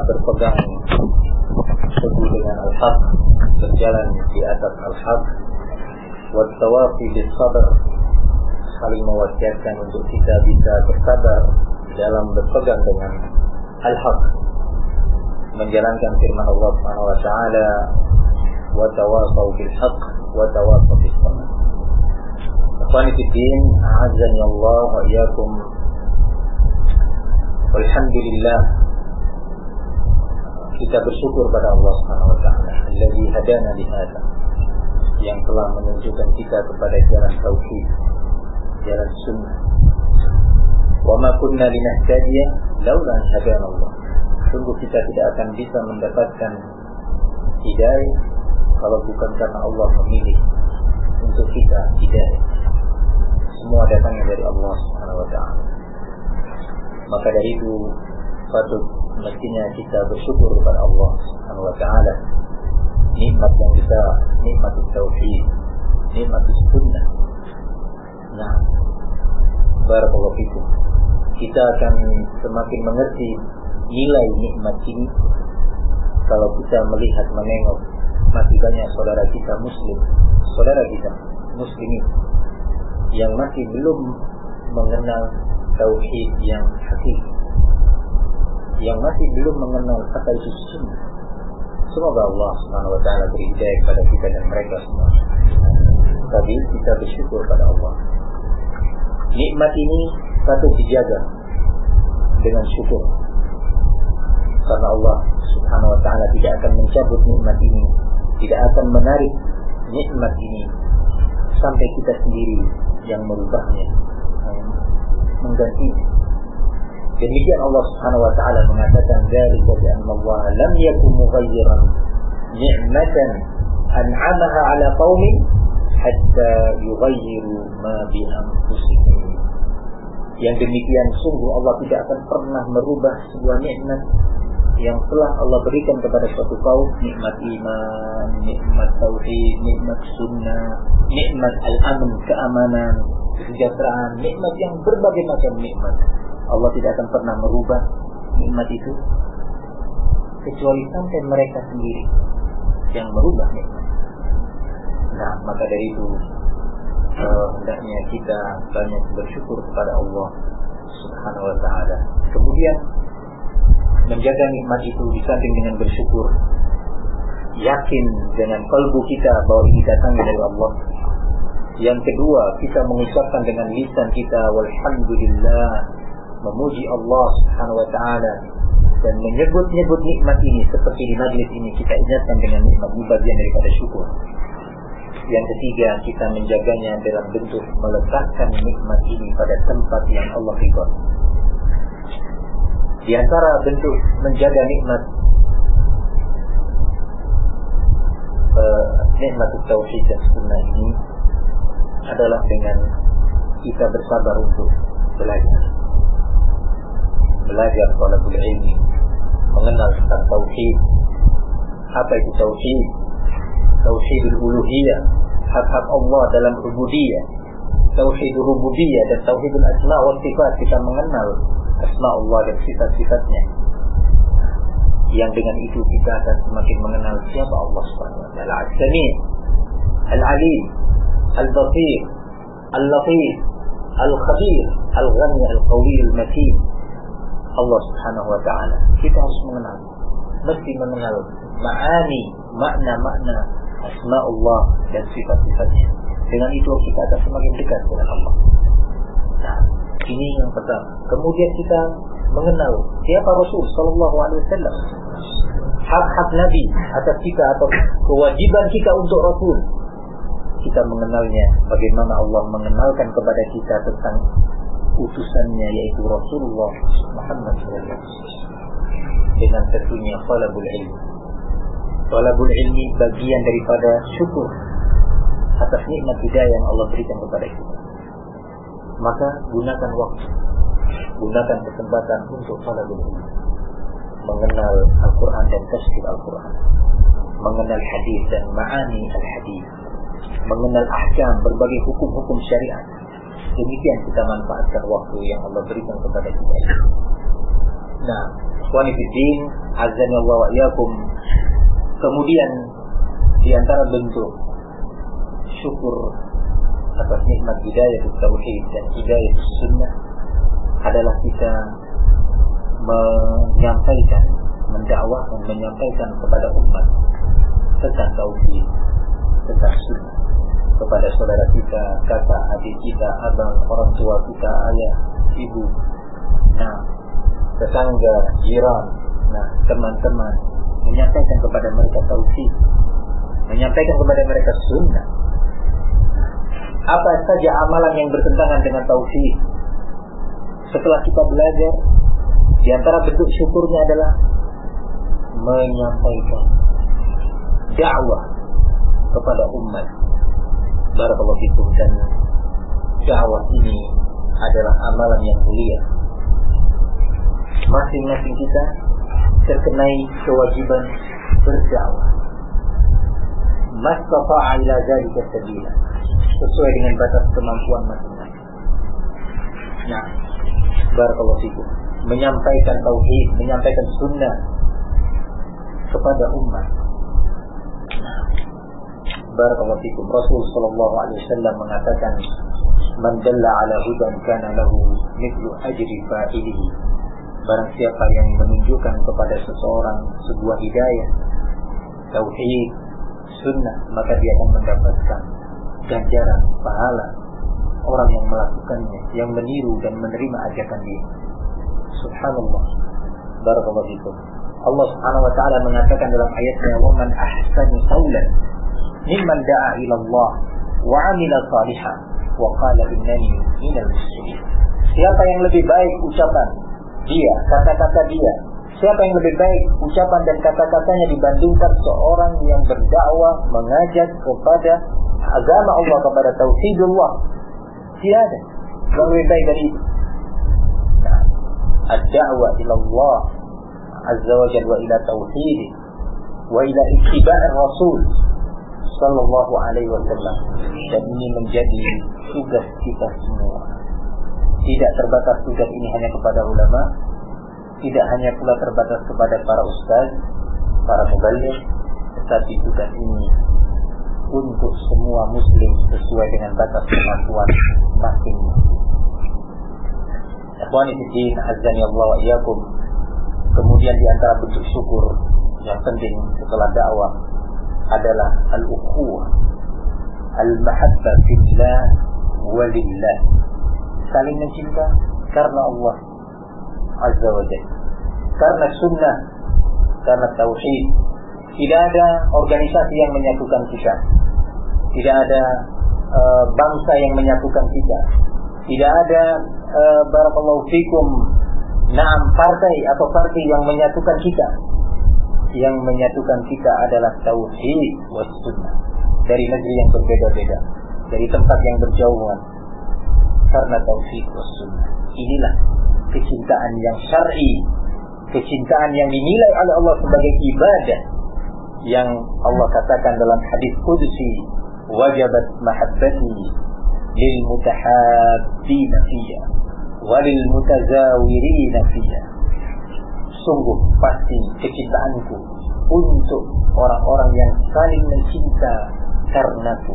berpegang teguh dengan al-haq, berjalan di atas al-haq, wattawafi bis-sabr, saling mewasiatkan untuk kita bisa bersabar dalam berpegang dengan al-haq, menjalankan firman Allah Subhanahu wa taala, wa tawasaw bil haqq wa tawasaw bis sabr. Ikhwani fid din, a'azzani Allah wa iyyakum. Alhamdulillah, kita bersyukur pada Allah Subhanahu wa taala alladzi hadana li hadza, yang telah menunjukkan kita kepada jalan tauhid, jalan sunnah. Wa ma kunna linahtadiya laula an hadana Allah. Sungguh kita tidak akan bisa mendapatkan hidayah kalau bukan karena Allah memilih untuk kita hidayah. Semua datangnya dari Allah Subhanahu wa taala. Maka dari itu patut mestinya kita bersyukur kepada Allah Subhanahu wa taala. Nikmat yang besar, nikmat tauhid, nikmat sunnah. Nah, barakallahu fikum. Kita akan semakin mengerti nilai nikmat ini kalau kita melihat menengok masih banyak saudara kita muslimin yang masih belum mengenal tauhid yang hakiki, yang masih belum mengenal kata itu sunnah. Semoga Allah Subhanahu wa taala beri hidayah kepada kita dan mereka semua. Tapi kita bersyukur pada Allah. Nikmat ini patut dijaga dengan syukur, karena Allah Subhanahu wa taala tidak akan mencabut nikmat ini, tidak akan menarik nikmat ini sampai kita sendiri yang merubahnya, menggantinya. Demikian Allah Subhanahu wa taala mengatakan, "Dzalika bi anna Allah lam yakun mughayyiran ni'matan an'amaha 'ala qaumin hatta yughayyiru ma bi anfusihim." Yang demikian sungguh Allah tidak akan pernah merubah sebuah nikmat yang telah Allah berikan kepada suatu kaum, nikmat iman, nikmat tauhid, nikmat sunnah, nikmat al-aman, keamanan, kesejahteraan, nikmat yang berbagai macam nikmat. Allah tidak akan pernah merubah nikmat itu kecuali sampai mereka sendiri yang merubah nikmat. Nah, maka dari itu hendaknya kita banyak bersyukur kepada Allah Subhanahu wa taala. Kemudian menjaga nikmat itu disamping dengan bersyukur, yakin dengan kalbu kita bahwa ini datangnya dari Allah. Yang kedua, kita mengucapkan dengan lisan kita walhamdulillah, memuji Allah Subhanahu wa taala dan menyebut-nyebut nikmat ini seperti di majlis ini kita ingatkan dengan nikmat ini bagian daripada syukur. Yang ketiga, kita menjaganya dalam bentuk meletakkan nikmat ini pada tempat yang Allah ridha. Di antara bentuk menjaga nikmat nikmat tauhid dan sunnah ini adalah dengan kita bersabar untuk belajar talabul ilmi, mengenal tentang tauhid. Apa itu tauhid? Tauhidul uluhiyah, hak-hak Allah dalam rububiyah, tauhidul rububiyah dan tauhidul asma wa sifat. Kita mengenal asma Allah dan sifat-sifatnya, yang dengan itu kita akan semakin mengenal siapa Allah Subhanahu wa taala. Al-Sami', Al-Alim, Al-Basir, Al-Latif, Al-Khabir, Al-Ghani, Al-Qawi, Al-Matin. Allah Subhanahu wa taala kita harus mengenal, mesti mengenal ma'ani, makna-makna asma Allah dan sifat-sifatnya. Dengan itu kita akan semakin dekat dengan Allah. Nah, ini yang pertama. Kemudian kita mengenal siapa Rasul sallallahu alaihi wasallam, hak-hak Nabi atas kita atau kewajiban kita untuk Rasul. Kita mengenalnya, bagaimana Allah mengenalkan kepada kita tentang utusannya, yaitu Rasulullah Muhammad SAW. Dengan tentunya talabul ilmi. Talabul ilmi bagian daripada syukur atas nikmat hidayah yang Allah berikan kepada kita. Maka gunakan waktu, gunakan kesempatan untuk talabul ilmi, mengenal Al-Quran dan tafsir Al-Quran, mengenal hadis dan ma'ani al-hadis, mengenal ahkam, berbagai hukum-hukum syariat. Demikian kita manfaatkan waktu yang Allah berikan kepada kita. Nah, ikhwani fiddin, azan Allah wa iyyakum, kemudian di antara bentuk syukur atas nikmat hidayah tauhid dan hidayah sunnah adalah kita menyampaikan, mendakwahkan, menyampaikan kepada umat tentang tauhid, tentang sunnah, kepada saudara kita, kakak, adik kita, abang, orang tua kita, ayah, ibu, tetangga, jiran, teman-teman, menyampaikan kepada mereka tauhid, menyampaikan kepada mereka sunnah. Apa saja amalan yang bertentangan dengan tauhid, setelah kita belajar, di antara bentuk syukurnya adalah menyampaikan dakwah kepada umat. Barakallahu fikum. Dan dakwah ini adalah amalan yang mulia. Masing-masing kita terkenai kewajiban berdakwah. Mastata'a ila dzalika sabila, sesuai dengan batas kemampuan masing-masing. Barakallahu fikum. Menyampaikan tauhid, menyampaikan sunnah kepada umat. Barakallahu fikum. Rasul sallallahu alaihi wasallam mengatakan, "Man dalla ala hudan kana lahu mithlu ajri fa'ilihi." Barang siapa yang menunjukkan kepada seseorang sebuah hidayah, tauhid, sunnah, maka dia akan mendapatkan ganjaran pahala orang yang melakukannya, yang meniru dan menerima ajakan dia. Subhanallah. Barakallahu fikum. Allah Subhanahu wa taala mengatakan dalam ayatnya, "Wa man ahsanu qawlan mimman da'a ila Allah wa 'amila shalihan wa qala innani minal muslimin." Siapa yang lebih baik ucapan dia, kata-kata dia, siapa yang lebih baik ucapan dan kata-katanya dibandingkan seorang yang berdakwah, mengajak kepada agama Allah, kepada tauhidullah? Tidak ada yang lebih baik dari itu. Ad-da'wah ila Allah azza wa jalla wa ila tauhid wa ila ittiba' ar-rasul sallallahu alaihi wasallam. Dan ini menjadi tugas kita semua. Tidak terbatas tugas ini hanya kepada ulama, tidak hanya pula terbatas kepada para ustaz, para muballigh, tetapi tugas ini untuk semua muslim sesuai dengan batas kemampuan masing-masing. Ikhwani fiddin, azani Allah wa iyyakum. Kemudian di antara bentuk syukur yang penting setelah dakwah adalah al-ukhuwah, al-mahabbah fillah wa lillah. Saling mencinta karena Allah azza wa jalla, karena sunnah, karena tauhid. Tidak ada organisasi yang menyatukan kita, tidak ada bangsa yang menyatukan kita, tidak ada barakallahu fikum partai atau parti yang menyatukan kita. Yang menyatukan kita adalah tauhid was sunnah. Dari negeri yang berbeda-beda, dari tempat yang berjauhan, karena tauhid was sunnah. Inilah kecintaan yang syar'i, kecintaan yang dinilai oleh Allah sebagai ibadah, yang Allah katakan dalam hadis qudsi, wajabat mahabbati lil mutahabbina fiyya wa lil mutazawirina fiyya. Sungguh pasti kecintaanku untuk orang-orang yang saling mencinta karenaku.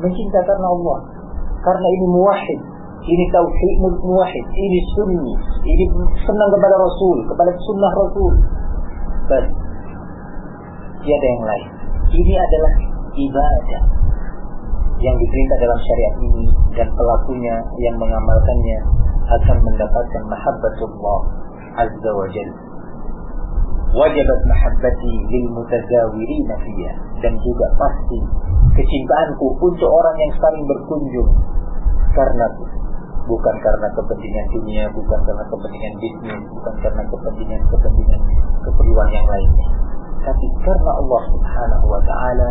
Mencinta karena Allah, karena ini muwahhid, ini tauhid muwahhid, ini sunni, ini senang kepada Rasul, kepada sunnah Rasul. Bas, tiada yang lain. Ini adalah ibadah yang diperintah dalam syariat ini, dan pelakunya yang mengamalkannya akan mendapatkan mahabbatullah azza wa jalla. Wajabat mahabbati lil mutazawirina fiyya, dan juga pasti kecintaanku untuk orang yang saling berkunjung karenaku, bukan karena kepentingan dunia, bukan karena kepentingan bisnis, bukan karena kepentingan keperluan yang lainnya, tapi karena Allah Subhanahu wa taala.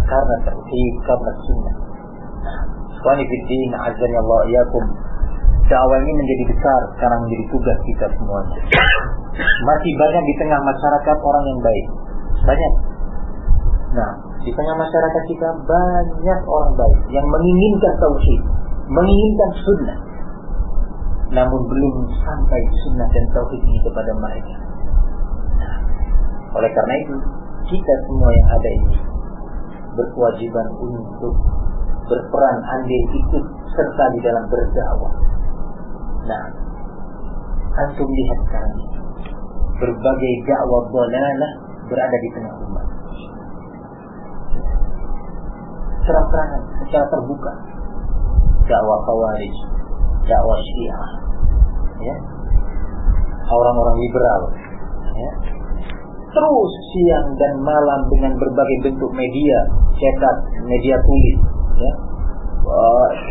Karena tauhid, karena sunnah. Ikhwani fiddin, azani Allah iyyakum. Dakwah ini menjadi besar, sekarang menjadi tugas kita semuanya. Masih banyak di tengah masyarakat orang yang baik, banyak. Di tengah masyarakat kita banyak orang baik yang menginginkan tauhid, menginginkan sunnah, namun belum sampai sunnah dan tauhid ini kepada mereka. Oleh karena itu, kita semua yang ada ini berkewajiban untuk berperan andil ikut serta di dalam berdakwah. Nah, antum lihat sekarang berbagai dakwah dhalalah berada di tengah umat. Terang-terangan secara terbuka. Dakwah Khawarij, dakwah Syiah, ya. Orang-orang liberal, ya. Terus siang dan malam dengan berbagai bentuk media, cetak, media tulis, ya.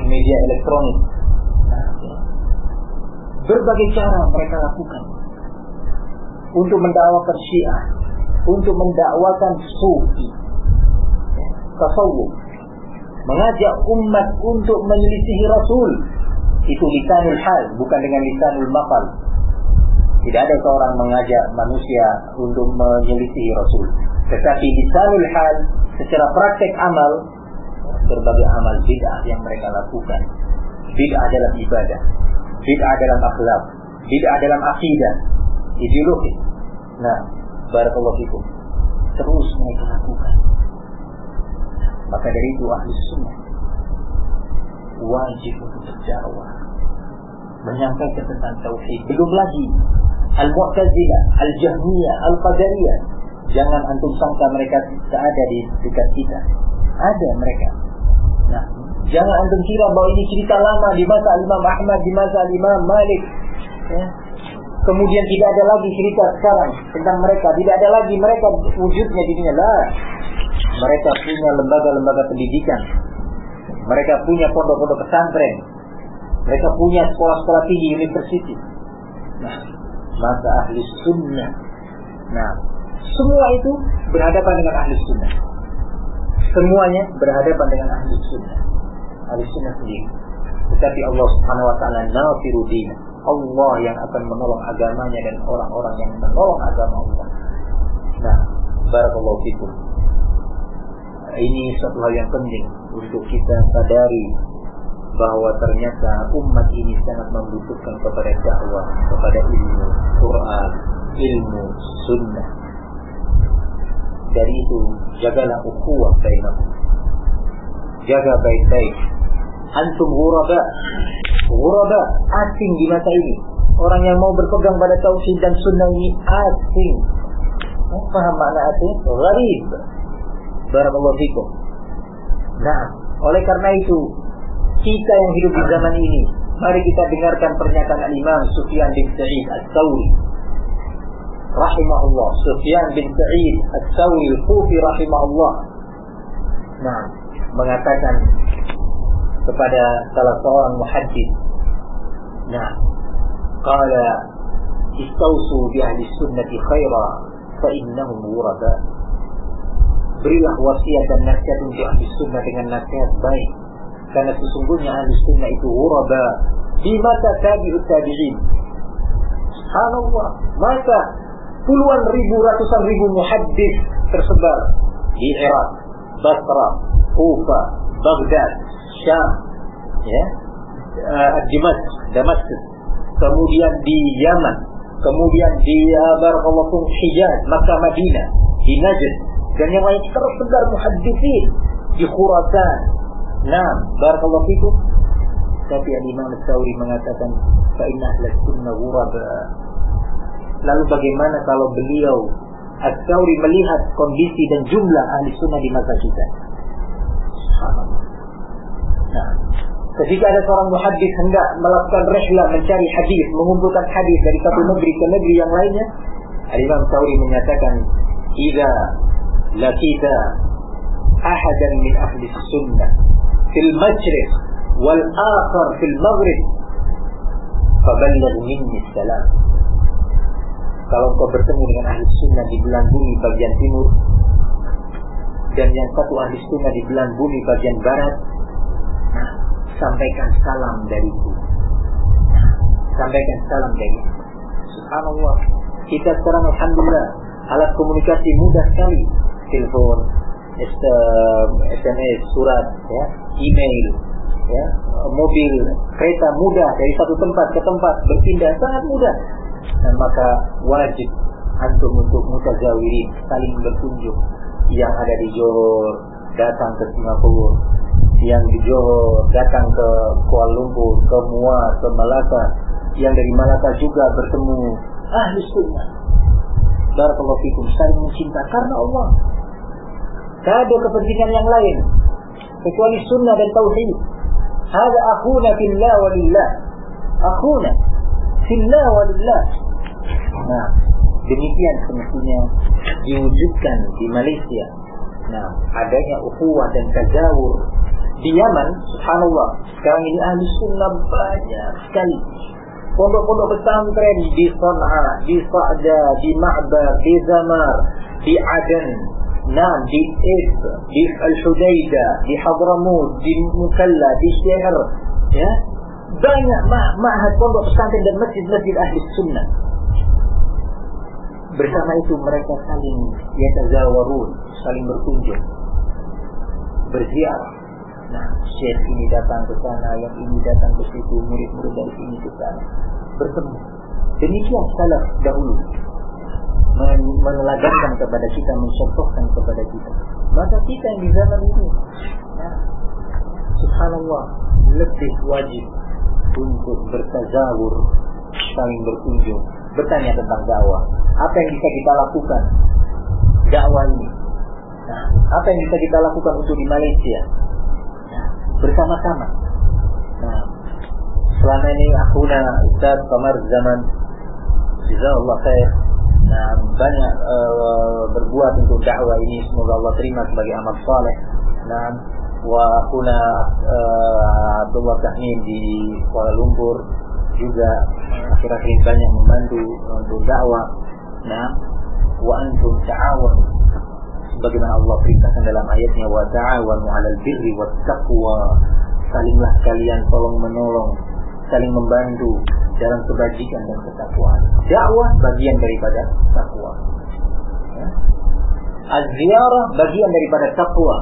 Media elektronik. Nah, ya. Berbagai cara mereka lakukan untuk mendakwakan Syiah, untuk mendakwakan Sufi, ya. Tasawuf, mengajak umat untuk menyelisihi Rasul. Itu lisanul hal, bukan dengan lisanul maqal. Tidak ada seorang mengajak manusia untuk menyelisihi Rasul. Tetapi lisanul hal, secara praktek amal, berbagai amal bid'ah yang mereka lakukan. Bid'ah dalam ibadah, bid'ah dalam akhlak, bid'ah dalam akidah, ideologi. Nah, barakallahu fikum. Terus mereka lakukan. Maka dari itu ahli sunnah wajib untuk berdakwah, menyampaikan tentang tauhid. Belum lagi Al-Mu'tazilah, Al-Jahmiyah, Al-Qadariyah. Jangan antum sangka mereka tidak ada di dekat kita. Ada mereka. Nah, jangan antum kira bahwa ini cerita lama di masa Imam Ahmad, di masa Imam Malik, ya. Kemudian tidak ada lagi cerita sekarang tentang mereka. Tidak ada lagi mereka wujudnya di dunia. Lah, mereka punya lembaga-lembaga pendidikan. Mereka punya pondok-pondok pesantren. Mereka punya sekolah-sekolah tinggi, university. Nah, maka ahli sunnah. Nah, semua itu berhadapan dengan ahli sunnah. Semuanya berhadapan dengan ahli sunnah. Ahli sunnah sendiri. Tetapi Allah Subhanahu wa taala nasiru din. Allah yang akan menolong agamanya dan orang-orang yang menolong agama Allah. Nah, barakallahu fikum. Ini satu hal yang penting untuk kita sadari bahwa ternyata umat ini sangat membutuhkan kepada dakwah, kepada ilmu Quran, ilmu sunnah. Dari itu jagalah ukhuwah bainakum. Jaga baik-baik. Antum ghuraba, asing di masa ini. Orang yang mau berpegang pada tauhid dan sunnah ini asing. Paham makna asing? Gharib. Barakallahu fikum. Nah, oleh karena itu kita yang hidup di zaman ini, mari kita dengarkan pernyataan Al-Imam Sufyan bin Sa'id Ats-Tsauri rahimahullah. Sufyan bin Sa'id Ats-Tsauri Al-Kufi rahimahullah. Nah, mengatakan kepada salah seorang muhaddits. Nah, qala istausu bi ahli sunnati khaira fa innahum ghuraba. Berilah wasiat dan nasihat untuk ahli sunnah dengan nasihat baik, karena sesungguhnya ahli sunnah itu ghuraba di mata tabi'ut tabi'in. Subhanallah, maka puluhan ribu, ratusan ribu muhaddits tersebar di Irak, Basra, Kufa, Baghdad, Syam, ya, Damaskus, kemudian di Yaman, kemudian di barakallahu Hijaz, Makkah, Madinah, di Najd, dan yang lain tersebar muhadditsin di Khurasan. Nah, barakallahu fikum. Tapi Imam Ats-Tsauri mengatakan fa inna ahli sunnah ghuraba. Lalu bagaimana kalau beliau Ats-Tsauri melihat kondisi dan jumlah ahli sunnah di masa kita? Subhanallah. Nah, ketika ada seorang muhaddits hendak melakukan rihlah mencari hadis, mengumpulkan hadis dari satu negeri ke negeri yang lainnya, Imam Ats-Tsauri menyatakan, "Idza lakita ahadan min ahli sunnah fil majris wal akhar fil maghrib faballigh minni salam." Kalau engkau bertemu dengan ahli sunnah di belahan bumi bagian timur dan yang satu ahli sunnah di belahan bumi bagian barat, nah, sampaikan salam dariku. Sampaikan salam dariku. Subhanallah. Kita sekarang alhamdulillah alat komunikasi mudah sekali. Telepon, SMS, surat, ya, email, ya, mobil, kereta mudah dari satu tempat ke tempat berpindah sangat mudah. Dan maka wajib antum untuk mutazawirin, saling berkunjung. Yang ada di Johor datang ke Singapura, yang di Johor datang ke Kuala Lumpur, ke Muar, ke Malaka, yang dari Malaka juga bertemu ahli sunnah. Barakallahu fikum, saling mencinta karena Allah. Tak ada kepentingan yang lain kecuali sunnah dan tauhid. Hada akhuna fillah walillah. Akhuna fillah walillah. Nah, demikian semestinya diwujudkan di Malaysia. Nah, adanya ukhuwah dan tazawur. Di Yaman, subhanallah, sekarang ini ahli sunnah banyak sekali. Pondok-pondok pesantren di Sana'a, di Sa'da, di Ma'bar, di Zamar, di Aden, nah, di Ib, di Al-Hudaidah, di Hadramut, di Mukalla, di Syahr, ya, banyak ma'had pondok pesantren dan masjid-masjid ahli sunnah. Bersama itu mereka saling yatazawarun, saling berkunjung, berziarah. Nah, syekh ini datang ke sana, yang ini datang ke situ, murid-murid dari sini ke sana, bertemu. Demikian salaf dahulu meneladankan kepada kita, mencontohkan kepada kita. Maka kita yang di zaman ini, nah, subhanallah, lebih wajib untuk bertazawur, saling berkunjung, bertanya tentang dakwah. Apa yang bisa kita lakukan dakwah ini? Nah, apa yang bisa kita lakukan untuk di Malaysia? Nah, bersama-sama. Nah, selama ini akhuna Ustaz Qamar Zaman, jazakallah khair, nah, banyak berbuat untuk dakwah ini. Semoga Allah terima sebagai amal saleh. Nah, wa akhuna Abdullah Tahmin di Kuala Lumpur juga akhir-akhir ini banyak membantu untuk dakwah. Nah, wa antum ta'awanu, sebagaimana Allah perintahkan dalam ayatnya, wa ta'awanu 'alal birri wat taqwa, salinglah kalian tolong menolong, saling membantu dalam kebajikan dan ketakwaan. Dakwah bagian daripada takwa, ya. Az-ziyarah bagian daripada takwa.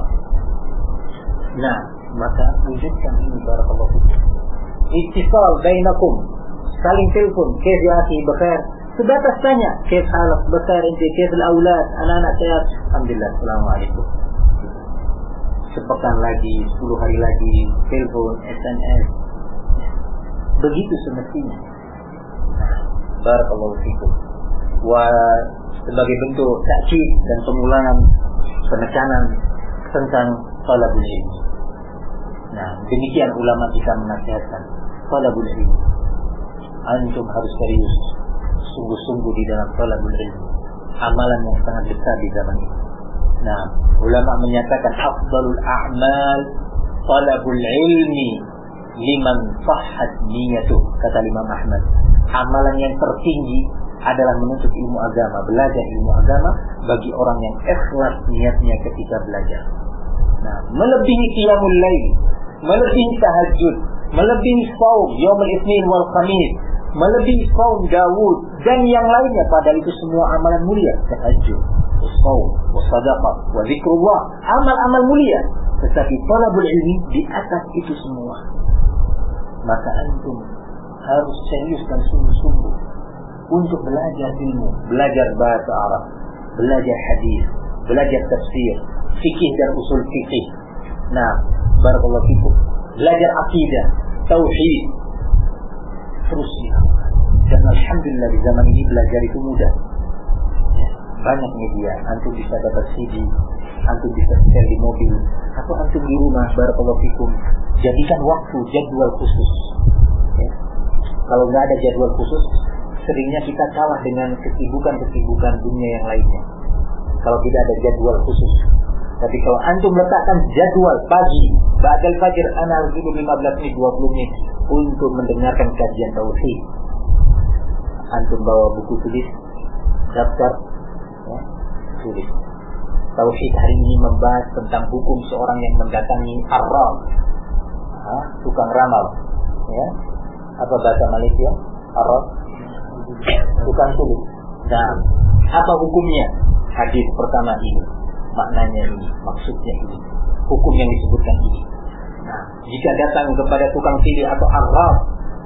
Nah, maka wujudkan ini, barakallahu fikum. Ittisal bainakum, saling telepon, kaif ya akhi, bkhair. Sebatas tanya, kaif halak, bkhair ente, kaif al-aulad, anak-anak saya, alhamdulillah, assalamualaikum. Sepekan lagi, 10 hari lagi, telepon, SMS. Begitu semestinya. Nah, barakallahu fikum. Wa sebagai bentuk takkid dan pengulangan, penekanan tentang talabul ilmi. Nah, demikian ulama kita menasihatkan talabul ilmi. Antum harus serius, sungguh-sungguh di dalam talabul ilmi. Amalan yang sangat besar di zaman ini. Nah, ulama menyatakan afdalul a'mal talabul ilmi liman sahhat niyatuh, kata Imam Ahmad. Amalan yang tertinggi adalah menuntut ilmu agama, belajar ilmu agama bagi orang yang ikhlas niatnya ketika belajar. Nah, melebihi qiyamul lail, melebihi tahajud, melebihi shaum yaumul itsnin wal khamis, melebihi shaum Daud dan yang lainnya, padahal itu semua amalan mulia. Tahajud, shaum, sadaqah, wa zikrullah, amal-amal mulia. Tetapi talabul ilmi di atas itu semua. Maka antum harus serius dan sungguh-sungguh untuk belajar ilmu, belajar bahasa Arab, belajar hadis, belajar tafsir, fikih dan usul fikih. Nah, barakallahu fikum, belajar akidah, tauhid, terus dilakukan. Dan alhamdulillah di zaman ini belajar itu mudah. Ya, banyak media, antum bisa dapat CD, antum bisa setel di mobil, atau antum di rumah, barakallahu fikum. Jadikan waktu, jadwal khusus. Ya. Kalau nggak ada jadwal khusus, seringnya kita kalah dengan kesibukan-kesibukan dunia yang lainnya. Kalau tidak ada jadwal khusus. Tapi kalau antum letakkan jadwal pagi, ba'dal fajr, ana dulu 15 menit, 20 menit untuk mendengarkan kajian tauhid. Antum bawa buku tulis, daftar, ya, tulis. Tauhid hari ini membahas tentang hukum seorang yang mendatangi arraf, tukang ramal, ya. Apa bahasa Malaysia? Arraf, tukang tulis. Nah, apa hukumnya? Hadis pertama ini, maknanya ini, maksudnya ini, hukum yang disebutkan ini. Nah, jika datang kepada tukang silih atau arraf,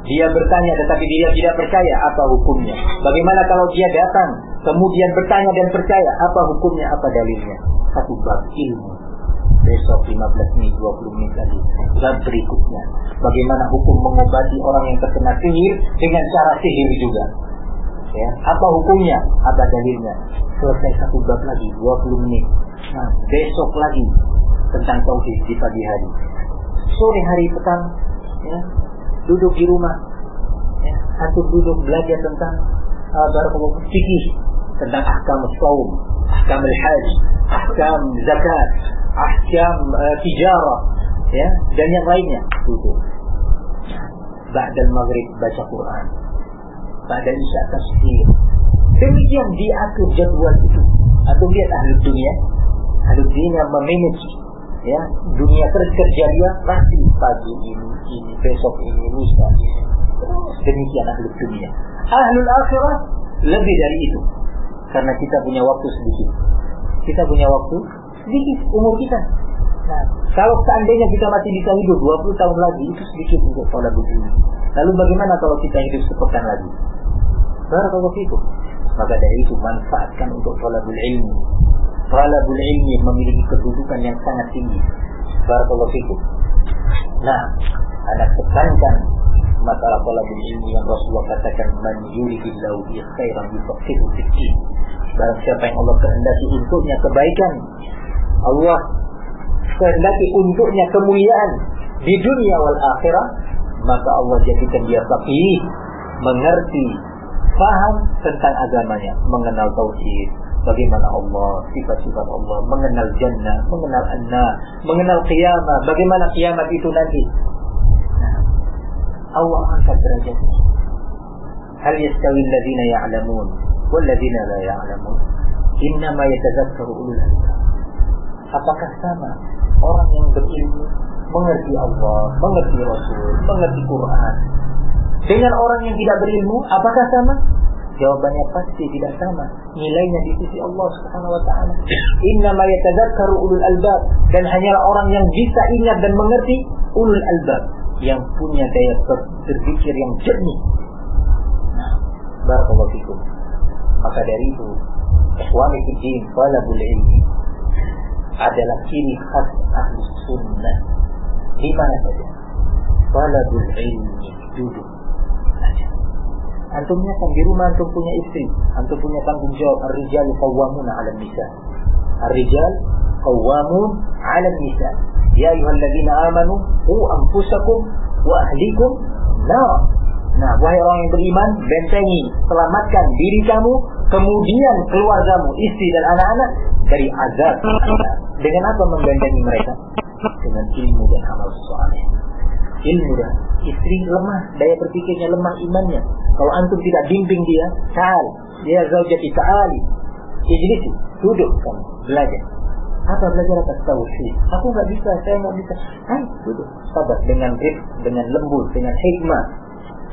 dia bertanya tetapi dia tidak percaya, apa hukumnya? Bagaimana kalau dia datang kemudian bertanya dan percaya, apa hukumnya, apa dalilnya. Satu bab ilmu. Besok 15 menit, 20 menit lagi. Bab berikutnya, bagaimana hukum mengobati orang yang terkena sihir dengan cara sihir juga. Ya, apa hukumnya, apa dalilnya. Selesai satu bab lagi, 20 menit. Nah, besok lagi tentang tauhid di pagi hari. Sore hari petang, ya, duduk di rumah, ya, antum duduk belajar tentang fikih, tentang ahkam shaum, ahkam al-hajj, ahkam zakat, ahkam tijarah, ya, dan yang lainnya. Duduk. Ba'dal maghrib baca Quran, ba'dal isya tafsir. Demikian diatur jadwal itu. Atau lihat ahli dunia yang memanage, ya, dunia kerja dia pasti pagi ini, besok ini, lusa ini. Demikian ahli dunia. Ahlul akhirah lebih dari itu. Karena kita punya waktu sedikit. Kita punya waktu sedikit, umur kita. Nah, kalau seandainya kita masih bisa hidup 20 tahun lagi, itu sedikit untuk thalabul ilmi. Lalu bagaimana kalau kita hidup sepekan lagi? Barakallahu fikum. Maka dari itu manfaatkan untuk thalabul ilmi. Thalabul ilmi memiliki kedudukan yang sangat tinggi. Barakallahu fikum. Nah, anak tekankan masalah thalabul ilmi yang Rasulullah katakan, man yuridillahu bihi khairan yufaqihuhu fid-din. Barang siapa yang Allah kehendaki untuknya kebaikan, Allah kehendaki untuknya kemuliaan di dunia wal akhirah, maka Allah jadikan dia faqih, mengerti, faham tentang agamanya, mengenal tauhid, bagaimana Allah, sifat-sifat Allah, mengenal jannah, mengenal an-nar, mengenal qiyamah, bagaimana kiamat itu nanti. Nah, Allah angkat derajatnya. Hal yastawi alladhina ya'lamun wal ladzina la ya'lamun, innama yatadzakkaru ulul albab. Apakah sama orang yang berilmu, mengerti Allah, mengerti Rasul, mengerti Quran, dengan orang yang tidak berilmu? Apakah sama? Jawabannya pasti tidak sama. Nilainya di sisi Allah Subhanahu wa taala. Innama yatadzakkaru ulul albab, dan hanyalah orang yang bisa ingat dan mengerti ulul albab, yang punya daya berpikir yang jernih. Nah, barakallahu fikum. Maka dari itu, ikhwani fid din, talabul ilmi adalah ciri khas ahli sunnah. Di mana saja talabul ilmi, duduk saja. Antumnya kan di rumah, antum punya istri, antum punya tanggung jawab. Ar-rijal qawwamuna 'alan nisa. Ar-rijal qawwamun 'alan nisa. Ya ayyuhalladzina amanu qu anfusakum wa ahlikum nar. Nah, wahai orang yang beriman, bentengi, selamatkan diri kamu, kemudian keluargamu, istri dan anak-anak dari azab. Dengan apa membentengi mereka? Dengan ilmu dan amal saleh. Ilmu dan istri lemah, daya berpikirnya lemah, imannya. Kalau antum tidak bimbing dia, ta'al, dia zaujati ta'ali, ijlisi, duduk kamu, belajar. Apa belajar atas tauhid? Aku nggak bisa, saya nggak bisa. Duduk, sabar, dengan rifq, dengan lembut, dengan hikmah.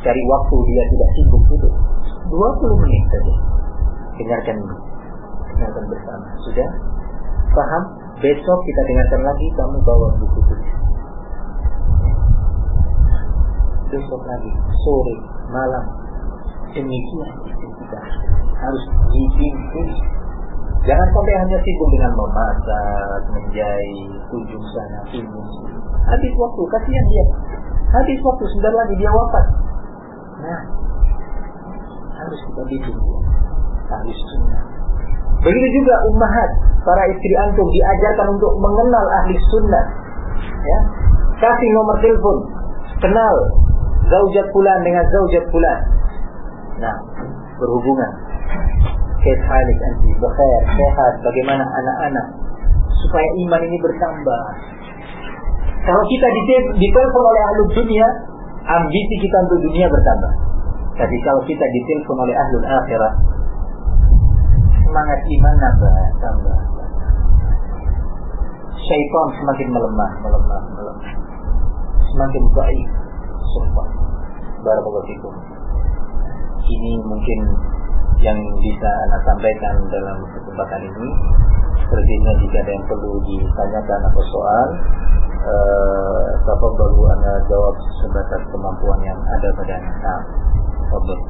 Cari waktu dia tidak sibuk, duduk 20 menit saja. Dengarkan bersama. Sudah? Paham? Besok kita dengarkan lagi, kamu bawa buku tulis. Besok lagi, sore, malam. Demikian kita harus dibimbing. Jangan sampai hanya sibuk dengan memasak, menjahit, kunjung sana, kunjung sini. Habis waktu, kasihan dia. Habis waktu, sebentar lagi dia wafat. Nah, harus kita bimbing dia. Harus sunnah. Begitu juga ummahat, para istri antum diajarkan untuk mengenal ahli sunnah. Ya, kasih nomor telepon, kenal zaujat fulan dengan zaujat fulan. Nah, berhubungan. Kaif halik anti, bikhair, sehat, bagaimana anak-anak, supaya iman ini bertambah. Kalau kita ditelepon oleh ahli dunia, ambisi kita untuk dunia bertambah. Tapi kalau kita ditelepon oleh ahlul akhirah, semangat iman tambah. Syaitan semakin melemah. Semakin baik. Sumpah. Barakallahu fikum. Ini mungkin yang bisa Anda sampaikan dalam kesempatan ini. Sepertinya jika ada yang perlu ditanyakan atau soal, tafadhalu Anda jawab sebatas kemampuan yang ada pada Anda. Tafadhal.